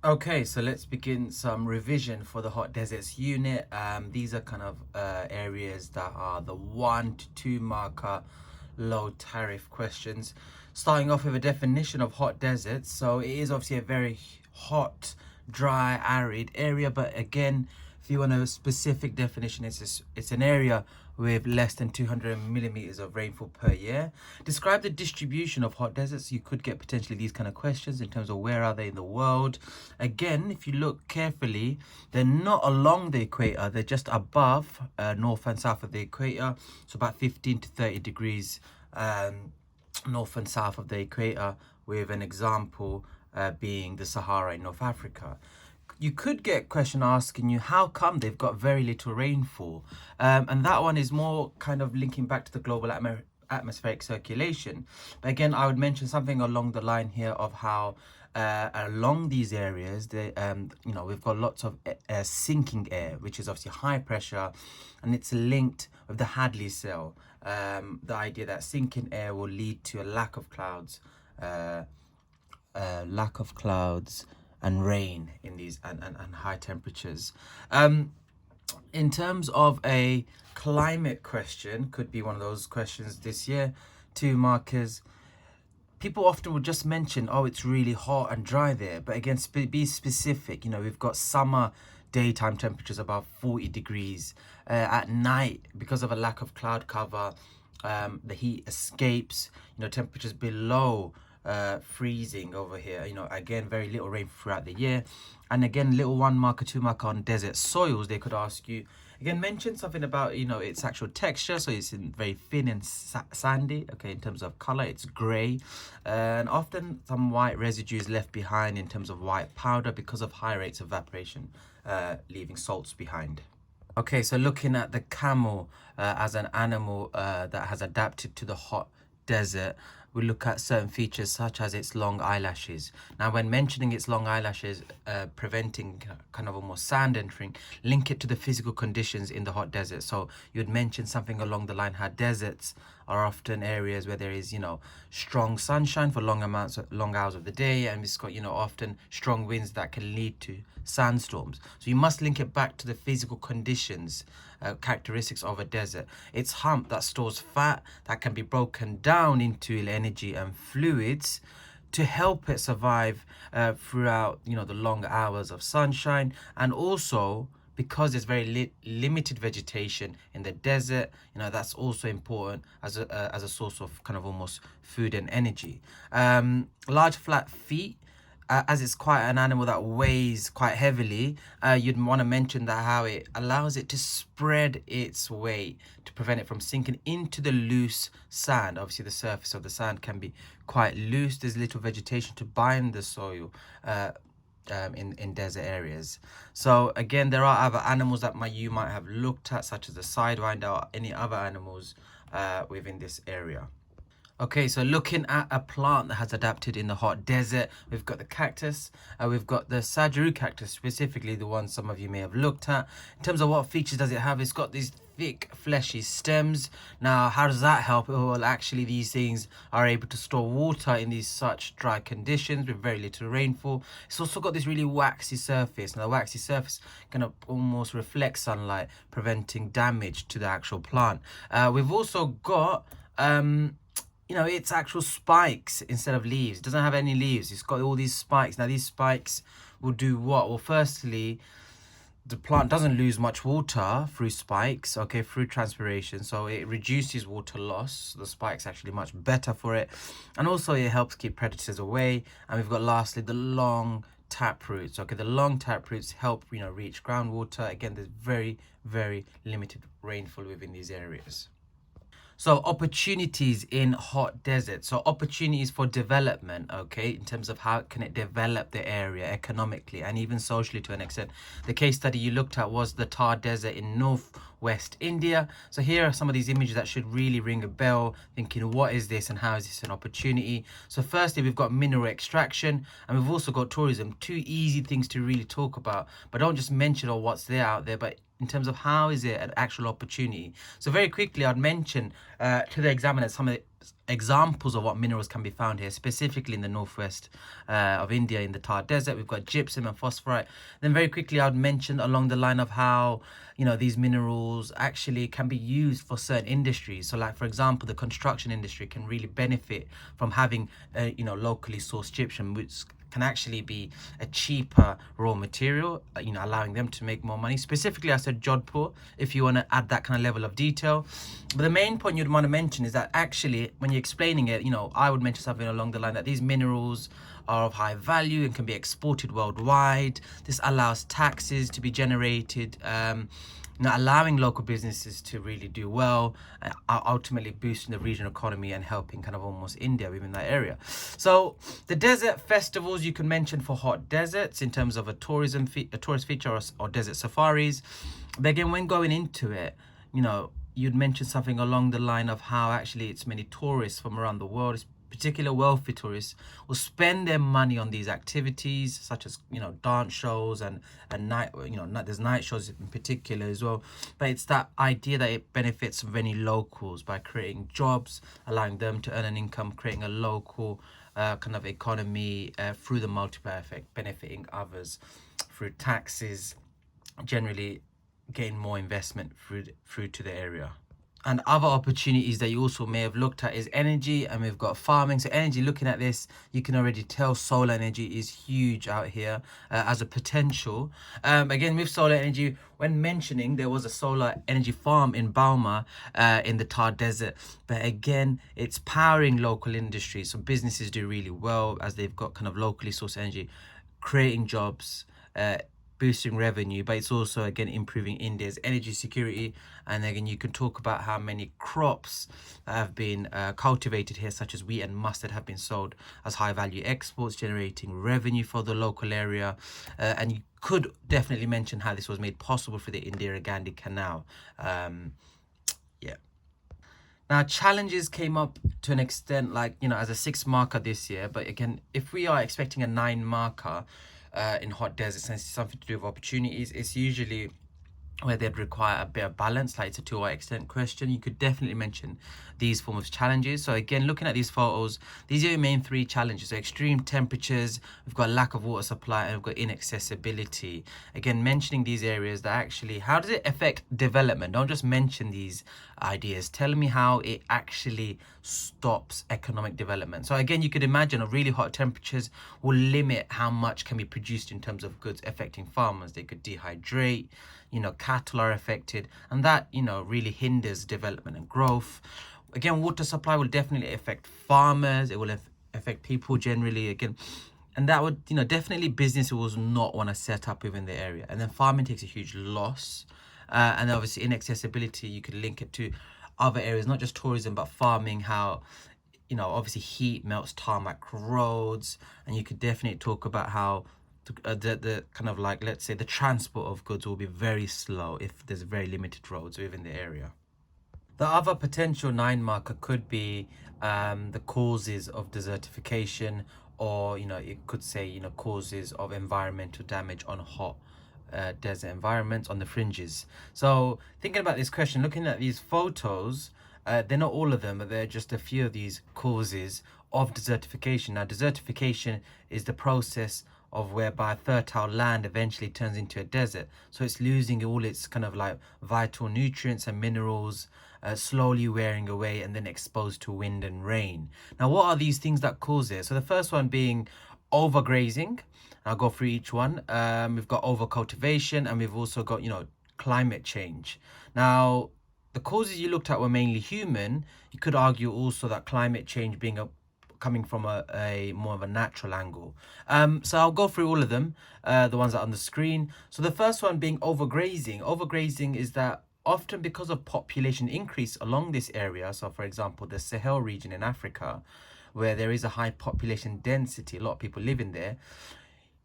Okay, so let's begin some revision for the hot deserts unit. These are kind of areas that are the 1 to 2 marker low tariff questions. Starting off with a definition of hot deserts. So it is obviously a very hot, dry, arid area, but again, if you want a specific definition, it's an area with less than 200 millimeters of rainfall per year. Describe the distribution of hot deserts. You could get potentially these kind of questions in terms of where are they in the world. Again, if you look carefully, they're not along the equator, they're just above north and south of the equator, so about 15 to 30 degrees north and south of the equator, with an example being the Sahara in North Africa. You could get a question asking you how come they've got very little rainfall, and that one is more kind of linking back to the global atmospheric circulation. But again, I would mention something along the line here of how along these areas, we've got lots of sinking air, which is obviously high pressure, and it's linked with the Hadley cell. The idea that sinking air will lead to a lack of clouds, and rain in these and high temperatures. In terms of a climate question, could be one of those questions this year. 2 markers. People often would just mention, oh, it's really hot and dry there. But again, be specific. We've got summer daytime temperatures above 40 degrees. At night, because of a lack of cloud cover, the heat escapes. Temperatures below freezing over here. Again, very little rain throughout the year. And again, little 1 marker, 2 marker on desert soils. They could ask you again, mention something about its actual texture. So it's very thin and sandy. Okay, in terms of color, it's gray, and often some white residues left behind in terms of white powder because of high rates of evaporation, leaving salts behind. Okay, so looking at the camel as an animal that has adapted to the hot desert, we look at certain features such as its long eyelashes. Now, when mentioning its long eyelashes, preventing kind of almost sand entering, link it to the physical conditions in the hot desert. So you would mention something along the line how deserts are often areas where there is, strong sunshine for long hours of the day, and it's got, often strong winds that can lead to sandstorms. So you must link it back to the physical conditions, characteristics of a desert. Its hump that stores fat that can be broken down into energy and fluids to help it survive throughout, the long hours of sunshine. And also, because there's very limited vegetation in the desert, that's also important as a source of kind of almost food and energy. Large flat feet, as it's quite an animal that weighs quite heavily, you'd want to mention that how it allows it to spread its weight to prevent it from sinking into the loose sand. Obviously, the surface of the sand can be quite loose. There's little vegetation to bind the soil in desert areas. So again, there are other animals that you might have looked at, such as the sidewinder or any other animals within this area. Okay, so looking at a plant that has adapted in the hot desert, we've got the cactus, we've got the Sajaru cactus, specifically the one some of you may have looked at. In terms of what features does it have, it's got these thick, fleshy stems. Now, how does that help? Well, actually, these things are able to store water in these such dry conditions with very little rainfall. It's also got this really waxy surface. Now, the waxy surface can almost reflect sunlight, preventing damage to the actual plant. We've also got its actual spikes instead of leaves. It doesn't have any leaves. It's got all these spikes. Now, these spikes will do what? Well, firstly, the plant doesn't lose much water through spikes, okay, through transpiration. So it reduces water loss. The spike's actually much better for it. And also it helps keep predators away. And we've got lastly the long tap roots. Okay, the long tap roots help, reach groundwater. Again, there's very, very limited rainfall within these areas. So opportunities in hot desert. So opportunities for development, okay, in terms of how can it develop the area economically and even socially to an extent. The case study you looked at was the Thar Desert in northwest India. So here are some of these images that should really ring a bell, thinking what is this and how is this an opportunity? So firstly, we've got mineral extraction, and we've also got tourism. 2 easy things to really talk about, but don't just mention what's there out there, but in terms of how is it an actual opportunity. So very quickly, I'd mention to the examiners examples of what minerals can be found here, specifically in the northwest of India, in the Thar Desert. We've got gypsum and phosphorite. Then very quickly, I'd mention along the line of how, you know, these minerals actually can be used for certain industries. So like, for example, the construction industry can really benefit from having, you know, locally sourced gypsum, which can actually be a cheaper raw material, you know, allowing them to make more money. Specifically, I said Jodhpur, if you want to add that kind of level of detail. But the main point you'd want to mention is that actually, when you're explaining it, you know, I would mention something along the line that these minerals are of high value and can be exported worldwide. This allows taxes to be generated, you know, allowing local businesses to really do well, and ultimately boosting the regional economy and helping kind of almost India within that area. So the desert festivals you can mention for hot deserts in terms of a tourist feature or desert safaris. But again, when going into it, you know, you'd mention something along the line of how actually it's many tourists from around the world, particular wealthy tourists, will spend their money on these activities, such as, you know, dance shows and night, you know, there's night shows in particular as well. But it's that idea that it benefits many locals by creating jobs, allowing them to earn an income, creating a local kind of economy through the multiplier effect, benefiting others through taxes, generally gain more investment through to the area. And other opportunities that you also may have looked at is energy, and we've got farming. So energy, looking at this, you can already tell solar energy is huge out here as a potential. Again, with solar energy, when mentioning, there was a solar energy farm in Balma in the Thar Desert. But again, it's powering local industries. So businesses do really well as they've got kind of locally sourced energy, creating jobs, boosting revenue, but it's also again improving India's energy security. And again, you can talk about how many crops have been cultivated here, such as wheat and mustard, have been sold as high value exports, generating revenue for the local area. And you could definitely mention how this was made possible for the Indira Gandhi Canal. Yeah. Now, challenges came up to an extent, like, you know, as a 6 marker this year. But again, if we are expecting a 9 marker in hot deserts and something to do with opportunities, it's usually where they'd require a bit of balance, like it's a to what extent question. You could definitely mention these forms of challenges. So again, looking at these photos, these are your main 3 challenges. So extreme temperatures, we've got lack of water supply, and we've got inaccessibility. Again, mentioning these areas, that actually, how does it affect development? Don't just mention these ideas. Tell me how it actually stops economic development. So again, you could imagine a really hot temperatures will limit how much can be produced in terms of goods, affecting farmers. They could dehydrate, you know, cattle are affected, and that, you know, really hinders development and growth. Again, water supply will definitely affect farmers. It will affect people generally, again, and that would, you know, definitely businesses will not want to set up within the area. And then farming takes a huge loss, and obviously inaccessibility, you could link it to other areas, not just tourism but farming, how, you know, obviously heat melts tarmac roads, and you could definitely talk about how the kind of, like, let's say the transport of goods will be very slow if there's very limited roads within the area. The other potential 9 marker could be the causes of desertification, or, you know, it could say, you know, causes of environmental damage on hot desert environments on the fringes. So thinking about this question, looking at these photos, they're not all of them, but they're just a few of these causes of desertification. Now, desertification is the process of whereby fertile land eventually turns into a desert. So it's losing all its kind of like vital nutrients and minerals, slowly wearing away and then exposed to wind and rain. Now, what are these things that cause it? So the first one being overgrazing. I'll go through each one. We've got overcultivation, and we've also got, you know, climate change. Now, the causes you looked at were mainly human. You could argue also that climate change being coming from a more of a natural angle. So I'll go through all of them, the ones that are on the screen. So the first one being overgrazing. Overgrazing is that often because of population increase along this area, so for example, the Sahel region in Africa, where there is a high population density, a lot of people live in there,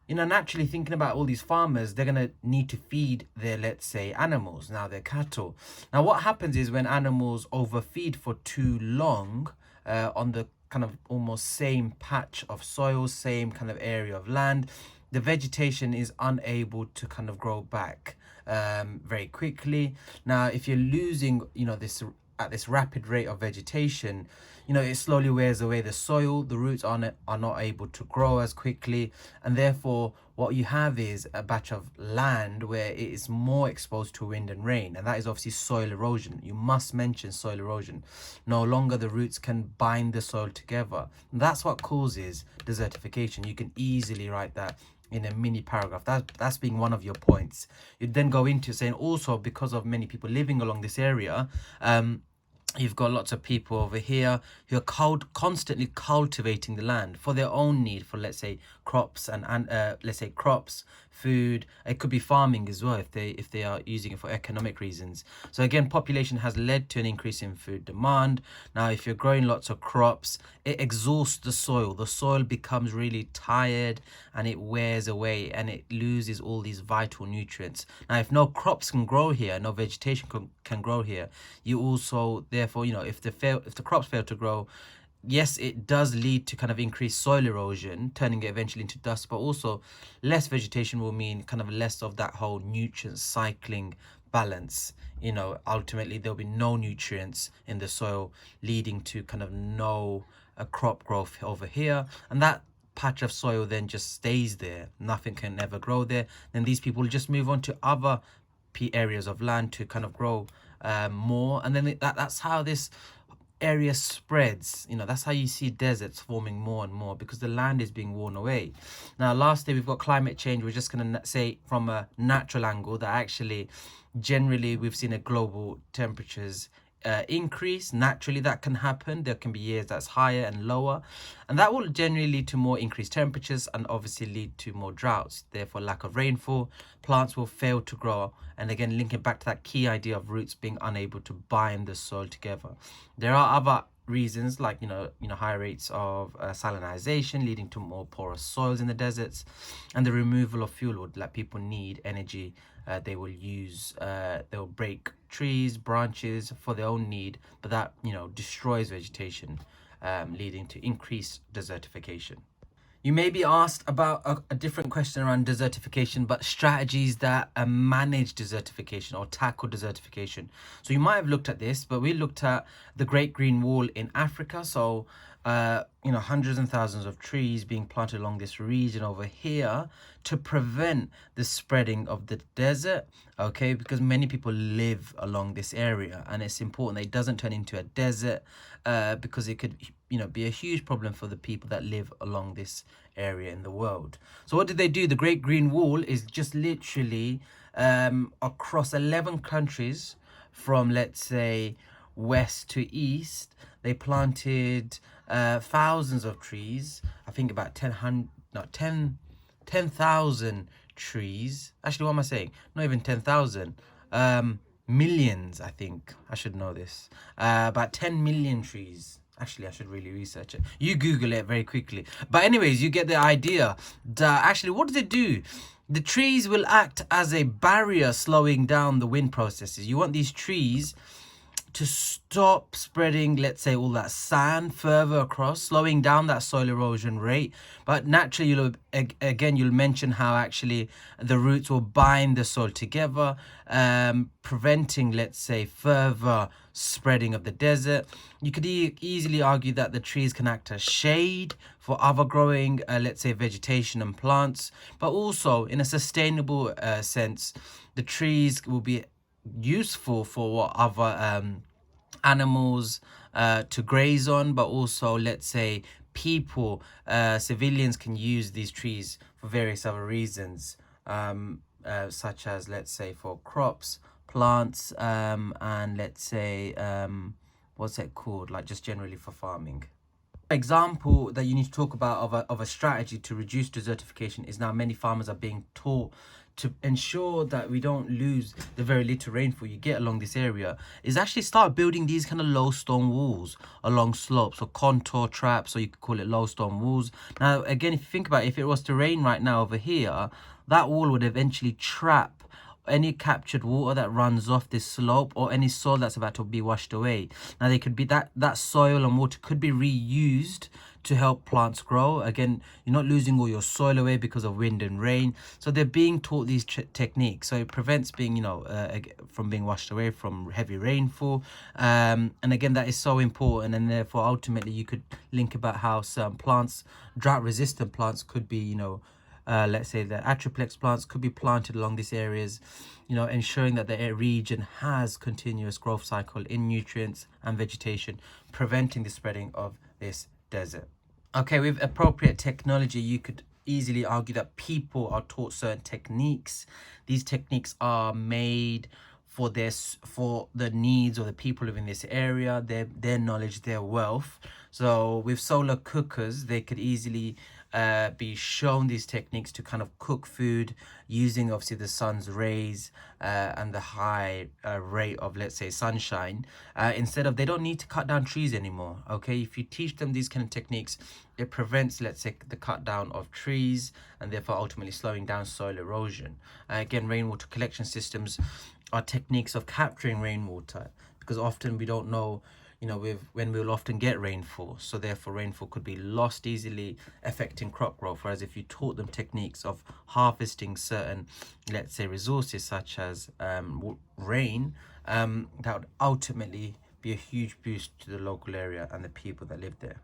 you know, naturally thinking about all these farmers, they're going to need to feed their, let's say, animals, now their cattle. Now, what happens is when animals overfeed for too long on the kind of almost same patch of soil, same kind of area of land, the vegetation is unable to kind of grow back very quickly. Now, if you're losing, you know, this at this rapid rate of vegetation, you know, it slowly wears away the soil. The roots are not able to grow as quickly, and therefore what you have is a batch of land where it is more exposed to wind and rain, and that is obviously soil erosion. You must mention soil erosion. No longer the roots can bind the soil together. That's what causes desertification. You can easily write that in a mini paragraph. That's being one of your points. You then go into saying also, because of many people living along this area, you've got lots of people over here who are constantly cultivating the land for their own need, for let's say crops and let's say crops, food. It could be farming as well if they are using it for economic reasons. So again, population has led to an increase in food demand. Now, if you're growing lots of crops, it exhausts the soil. The soil becomes really tired and it wears away and it loses all these vital nutrients. Now, if no crops can grow here, no vegetation can grow here, you also therefore, you know, if the crops fail to grow, yes, it does lead to kind of increased soil erosion, turning it eventually into dust, but also less vegetation will mean kind of less of that whole nutrient cycling balance. You know, ultimately there'll be no nutrients in the soil, leading to kind of no crop growth over here, and that patch of soil then just stays there. Nothing can ever grow there. Then these people just move on to other areas of land to kind of grow more, and then that's how this area spreads. You know, that's how you see deserts forming more and more, because the land is being worn away. Now, lastly, we've got climate change. We're just going to say from a natural angle that actually generally we've seen a global temperatures increase. Naturally, that can happen. There can be years that's higher and lower, and that will generally lead to more increased temperatures and obviously lead to more droughts, therefore lack of rainfall. Plants will fail to grow, and again linking back to that key idea of roots being unable to bind the soil together. There are other reasons, like you know higher rates of salinization, leading to more porous soils in the deserts, and the removal of fuel wood. Like, people need energy, they will use they'll break trees, branches for their own need, but that, you know, destroys vegetation, leading to increased desertification. You may be asked about a different question around desertification, but strategies that manage desertification or tackle desertification. So you might have looked at this, but we looked at the Great Green Wall in Africa. So, you know, hundreds and thousands of trees being planted along this region over here to prevent the spreading of the desert, okay? Because many people live along this area, and it's important that it doesn't turn into a desert, because it could, you know, be a huge problem for the people that live along this area in the world. So what did they do? The Great Green Wall is just literally across 11 countries from, let's say, west to east. They planted thousands of trees. I think about 10,000 trees. Actually, what am I saying? Not even 10,000. Millions, I think. I should know this. About 10 million trees. Actually, I should really research it. You Google it very quickly. But anyways, you get the idea. Actually, what does it do? The trees will act as a barrier, slowing down the wind processes. You want these trees to stop spreading, let's say, all that sand further across, slowing down that soil erosion rate. But naturally, you'll mention how actually the roots will bind the soil together, preventing, let's say, further spreading of the desert. You could easily argue that the trees can act as shade for other growing, let's say, vegetation and plants, but also in a sustainable sense, the trees will be useful for what other animals to graze on, but also, let's say, people, civilians can use these trees for various other reasons, such as, let's say, for crops, plants, and let's say, what's it called, like just generally for farming. Example that you need to talk about of a strategy to reduce desertification is now many farmers are being taught to ensure that we don't lose the very little rainfall you get along this area, is actually start building these kind of low stone walls along slopes, or contour traps, or you could call it low stone walls. Now, again, if you think about it, if it was to rain right now over here, that wall would eventually trap any captured water that runs off this slope, or any soil that's about to be washed away. Now, they could be that soil and water could be reused to help plants grow. Again, you're not losing all your soil away because of wind and rain. So they're being taught these techniques. So it prevents being, from being washed away from heavy rainfall. And again, that is so important. And therefore, ultimately, you could link about how certain plants, drought-resistant plants, could be, let's say the Atriplex plants could be planted along these areas, ensuring that the region has continuous growth cycle in nutrients and vegetation, preventing the spreading of this desert. Okay, with appropriate technology, you could easily argue that people are taught certain techniques. These techniques are made for the needs of the people living in this area, their knowledge, their wealth. So with solar cookers, they could easily be shown these techniques to kind of cook food using obviously the sun's rays and the high rate of, let's say, sunshine. Instead of, they don't need to cut down trees anymore. Okay, if you teach them these kind of techniques, it prevents, let's say, the cut down of trees, and therefore ultimately slowing down soil erosion. Again, rainwater collection systems are techniques of capturing rainwater, because often we don't know when we'll often get rainfall, so therefore rainfall could be lost easily, affecting crop growth. Whereas if you taught them techniques of harvesting certain, let's say, resources such as rain, that would ultimately be a huge boost to the local area and the people that live there.